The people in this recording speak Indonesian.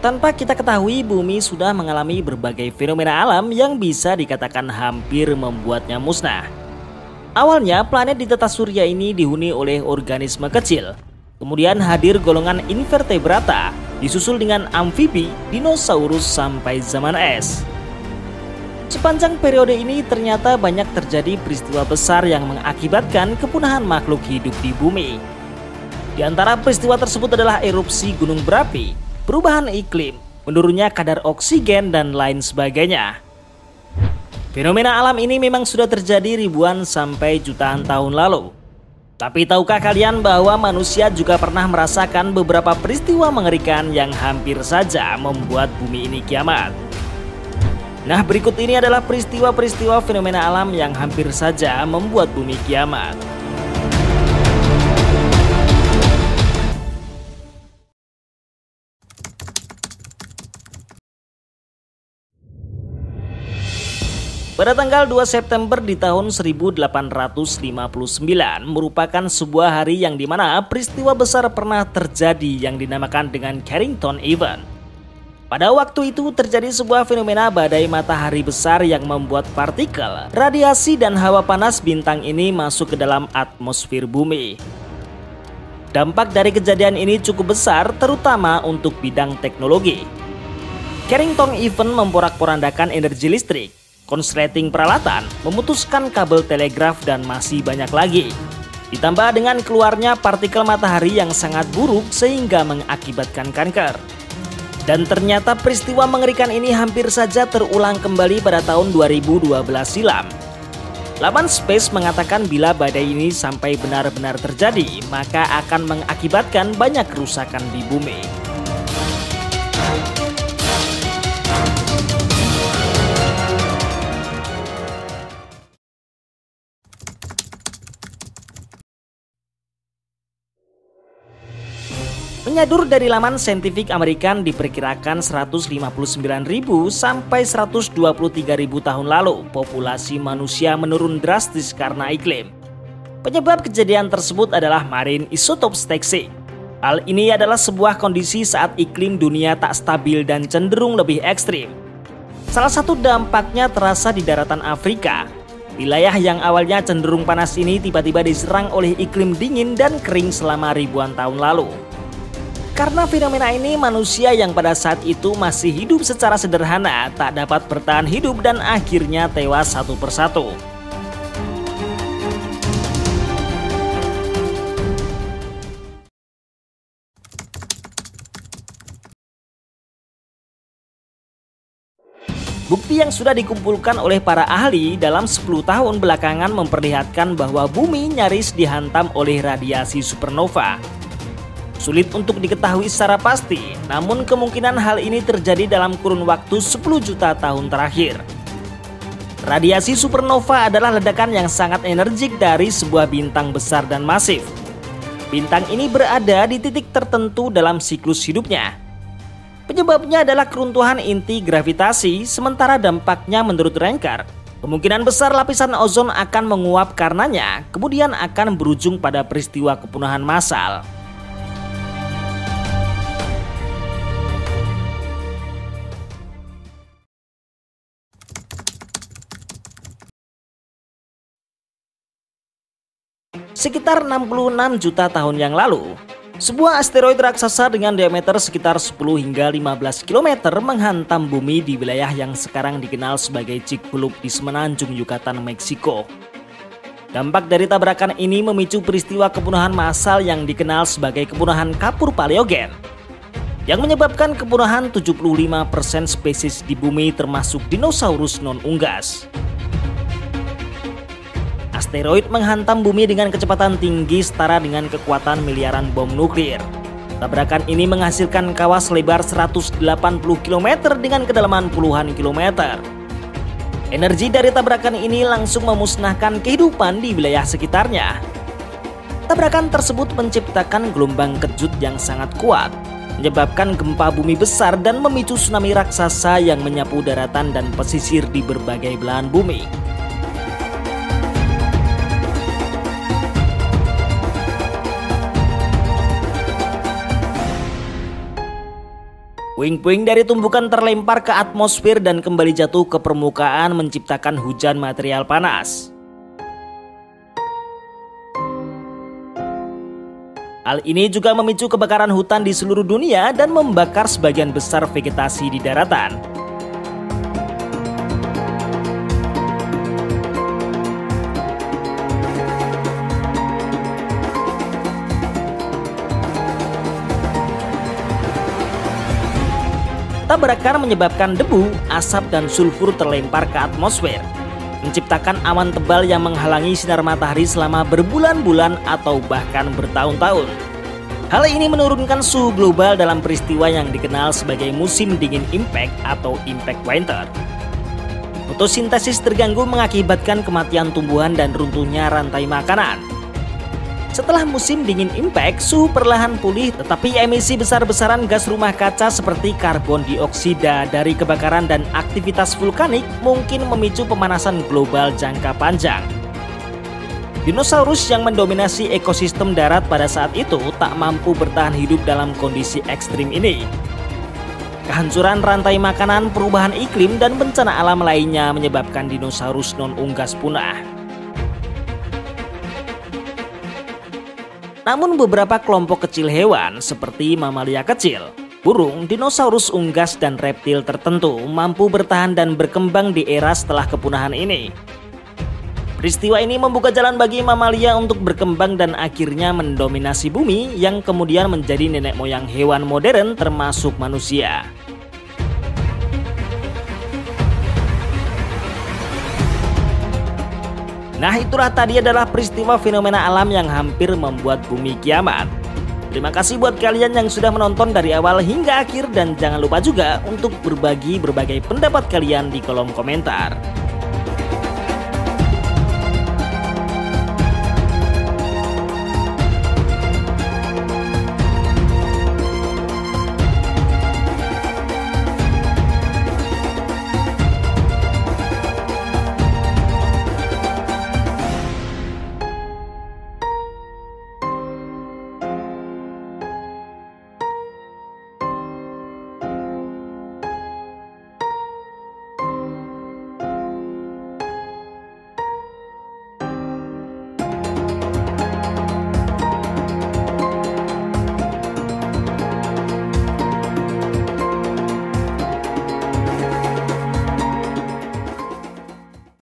Tanpa kita ketahui, bumi sudah mengalami berbagai fenomena alam yang bisa dikatakan hampir membuatnya musnah. Awalnya, planet di tata surya ini dihuni oleh organisme kecil. Kemudian hadir golongan invertebrata, disusul dengan amfibi, dinosaurus sampai zaman es. Sepanjang periode ini ternyata banyak terjadi peristiwa besar yang mengakibatkan kepunahan makhluk hidup di bumi. Di antara peristiwa tersebut adalah erupsi gunung berapi, perubahan iklim, menurunnya kadar oksigen, dan lain sebagainya. Fenomena alam ini memang sudah terjadi ribuan sampai jutaan tahun lalu. Tapi tahukah kalian bahwa manusia juga pernah merasakan beberapa peristiwa mengerikan yang hampir saja membuat bumi ini kiamat? Nah, berikut ini adalah peristiwa-peristiwa fenomena alam yang hampir saja membuat bumi kiamat. Pada tanggal 2 September di tahun 1859 merupakan sebuah hari yang dimana peristiwa besar pernah terjadi yang dinamakan dengan Carrington Event. Pada waktu itu terjadi sebuah fenomena badai matahari besar yang membuat partikel, radiasi, dan hawa panas bintang ini masuk ke dalam atmosfer bumi. Dampak dari kejadian ini cukup besar, terutama untuk bidang teknologi. Carrington Event memporak-porandakan energi listrik, konsleting peralatan, memutuskan kabel telegraf, dan masih banyak lagi. Ditambah dengan keluarnya partikel matahari yang sangat buruk sehingga mengakibatkan kanker. Dan ternyata peristiwa mengerikan ini hampir saja terulang kembali pada tahun 2012 silam. Laman Space mengatakan bila badai ini sampai benar-benar terjadi, maka akan mengakibatkan banyak kerusakan di bumi. Menyadur dari laman Scientific American diperkirakan 159.000 sampai 123.000 tahun lalu populasi manusia menurun drastis karena iklim. Penyebab kejadian tersebut adalah marine isotopes toxic. Hal ini adalah sebuah kondisi saat iklim dunia tak stabil dan cenderung lebih ekstrim. Salah satu dampaknya terasa di daratan Afrika. Wilayah yang awalnya cenderung panas ini tiba-tiba diserang oleh iklim dingin dan kering selama ribuan tahun lalu. Karena fenomena ini, manusia yang pada saat itu masih hidup secara sederhana tak dapat bertahan hidup dan akhirnya tewas satu persatu. Bukti yang sudah dikumpulkan oleh para ahli dalam 10 tahun belakangan memperlihatkan bahwa bumi nyaris dihantam oleh radiasi supernova. Sulit untuk diketahui secara pasti, namun kemungkinan hal ini terjadi dalam kurun waktu 10 juta tahun terakhir. Radiasi supernova adalah ledakan yang sangat energik dari sebuah bintang besar dan masif. Bintang ini berada di titik tertentu dalam siklus hidupnya. Penyebabnya adalah keruntuhan inti gravitasi, sementara dampaknya menurut Rankar, kemungkinan besar lapisan ozon akan menguap karenanya, kemudian akan berujung pada peristiwa kepunahan massal. Sekitar 66 juta tahun yang lalu, sebuah asteroid raksasa dengan diameter sekitar 10 hingga 15 km menghantam bumi di wilayah yang sekarang dikenal sebagai Chicxulub di semenanjung Yucatan, Meksiko. Dampak dari tabrakan ini memicu peristiwa kepunahan massal yang dikenal sebagai kepunahan kapur paleogen, yang menyebabkan kepunahan 75% spesies di bumi termasuk dinosaurus non-unggas. Asteroid menghantam bumi dengan kecepatan tinggi setara dengan kekuatan miliaran bom nuklir. Tabrakan ini menghasilkan kawah selebar 180 km dengan kedalaman puluhan kilometer. Energi dari tabrakan ini langsung memusnahkan kehidupan di wilayah sekitarnya. Tabrakan tersebut menciptakan gelombang kejut yang sangat kuat, menyebabkan gempa bumi besar dan memicu tsunami raksasa yang menyapu daratan dan pesisir di berbagai belahan bumi. Puing-puing dari tumbukan terlempar ke atmosfer dan kembali jatuh ke permukaan menciptakan hujan material panas. Hal ini juga memicu kebakaran hutan di seluruh dunia dan membakar sebagian besar vegetasi di daratan. Tabrakan menyebabkan debu, asap, dan sulfur terlempar ke atmosfer, menciptakan awan tebal yang menghalangi sinar matahari selama berbulan-bulan atau bahkan bertahun-tahun. Hal ini menurunkan suhu global dalam peristiwa yang dikenal sebagai musim dingin impact atau impact winter. Fotosintesis terganggu mengakibatkan kematian tumbuhan dan runtuhnya rantai makanan. Setelah musim dingin impact, suhu perlahan pulih, tetapi emisi besar-besaran gas rumah kaca seperti karbon dioksida dari kebakaran dan aktivitas vulkanik mungkin memicu pemanasan global jangka panjang. Dinosaurus yang mendominasi ekosistem darat pada saat itu tak mampu bertahan hidup dalam kondisi ekstrim ini. Kehancuran rantai makanan, perubahan iklim, dan bencana alam lainnya menyebabkan dinosaurus non-unggas punah. Namun beberapa kelompok kecil hewan seperti mamalia kecil, burung, dinosaurus unggas, dan reptil tertentu mampu bertahan dan berkembang di era setelah kepunahan ini. Peristiwa ini membuka jalan bagi mamalia untuk berkembang dan akhirnya mendominasi bumi yang kemudian menjadi nenek moyang hewan modern termasuk manusia. Nah, itulah tadi adalah peristiwa fenomena alam yang hampir membuat bumi kiamat. Terima kasih buat kalian yang sudah menonton dari awal hingga akhir dan jangan lupa juga untuk berbagi berbagai pendapat kalian di kolom komentar.